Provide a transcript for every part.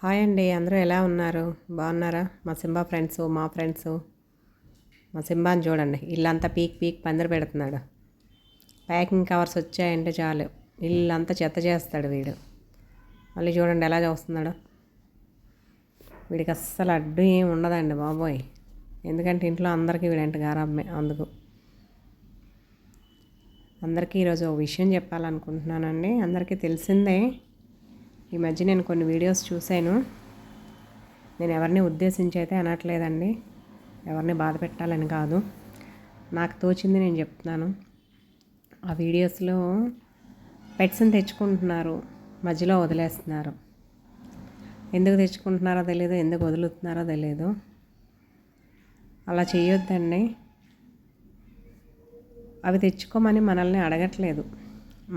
Hi అండి, అందరూ ఎలా ఉన్నారు? బాగున్నారా? మా సింబా ఫ్రెండ్స్, మా ఫ్రెండ్స్. మా సింబాని చూడండి, ఇల్లంతా పీక్ పీక్ పందిరి పెడుతున్నాడు. ప్యాకింగ్ కవర్స్ వచ్చాయంటే చాలు ఇల్లంతా చెత్త చేస్తాడు వీడు. మళ్ళీ చూడండి ఎలా చూస్తున్నాడు. వీడికి అస్సలు అడ్డు ఏం ఉండదండి బాబోయ్. ఎందుకంటే ఇంట్లో అందరికీ వీడంటే గారాబమే. అందుకు అందరికీ ఈరోజు ఒక విషయం చెప్పాలనుకుంటున్నానండి. అందరికీ తెలిసిందే. ఈ మధ్య నేను కొన్ని వీడియోస్ చూశాను. నేను ఎవరిని ఉద్దేశించి అయితే అనట్లేదండి, ఎవరిని బాధ పెట్టాలని కాదు, నాకు తోచింది నేను చెప్తున్నాను. ఆ వీడియోస్లో పెట్స్ని తెచ్చుకుంటున్నారు, మధ్యలో వదిలేస్తున్నారు. ఎందుకు తెచ్చుకుంటున్నారో తెలియదు, ఎందుకు వదులుతున్నారో తెలియదు. అలా చేయొద్దండి. అవి తెచ్చుకోమని మనల్ని అడగట్లేదు,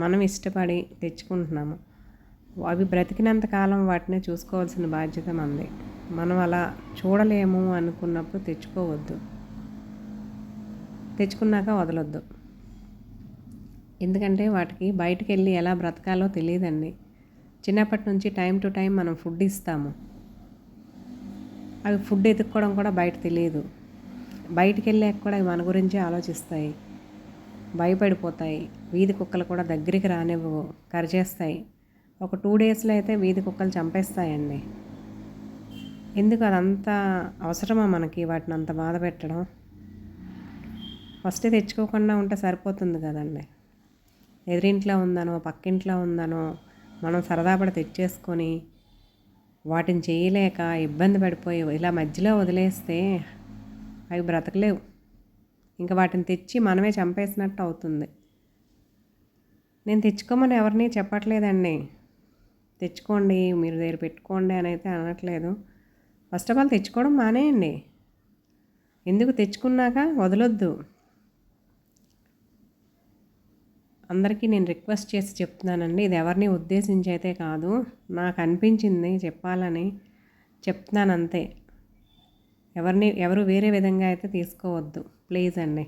మనం ఇష్టపడి తెచ్చుకుంటున్నాము. అవి బ్రతికినంతకాలం వాటిని చూసుకోవాల్సిన బాధ్యత మనది. మనం అలా చూడలేము అనుకున్నప్పుడు తెచ్చుకోవద్దు, తెచ్చుకున్నాక వదలొద్దు. ఎందుకంటే వాటికి బయటికి వెళ్ళి ఎలా బ్రతకాలో తెలియదండి. చిన్నప్పటి నుంచి టైం టు టైం మనం ఫుడ్ ఇస్తాము. అవి ఫుడ్ ఎత్తుక్కోవడం కూడా బయట తెలియదు. బయటికి వెళ్ళాక కూడా అవి మన గురించి ఆలోచిస్తాయి, భయపడిపోతాయి. వీధి కుక్కలు కూడా దగ్గరికి రానివ్వవు, కరిచేస్తాయి. ఒక 2 డేస్లో అయితే వీధి కుక్కలు చంపేస్తాయండి. ఎందుకు అదంతా అవసరమా మనకి వాటిని అంత బాధ పెట్టడం? ఫస్ట్ తెచ్చుకోకుండా ఉంటే సరిపోతుంది కదండి. ఎదురింట్లో ఉందనో పక్కింట్లో ఉందనో మనం సరదాపడి తెచ్చేసుకొని వాటిని చేయలేక ఇబ్బంది పడిపోయి ఇలా మధ్యలో వదిలేస్తే అవి బ్రతకలేవు. ఇంకా వాటిని తెచ్చి మనమే చంపేసినట్టు అవుతుంది. నేను తెచ్చుకోమని ఎవరిని చెప్పట్లేదండి, తెచ్చుకోండి మీరు దగ్గర పెట్టుకోండి అని అయితే అనట్లేదు. ఫస్ట్ ఆఫ్ ఆల్ తెచ్చుకోవడం మానేయండి. ఎందుకు తెచ్చుకున్నాక వదలొద్దు. అందరికీ నేను రిక్వెస్ట్ చేసి చెప్తున్నానండి. ఇది ఎవరిని ఉద్దేశించి అయితే కాదు, నాకు అనిపించింది చెప్పాలని చెప్తున్నాను అంతే. ఎవరు వేరే విధంగా అయితే తీసుకోవద్దు ప్లీజ్ అండి.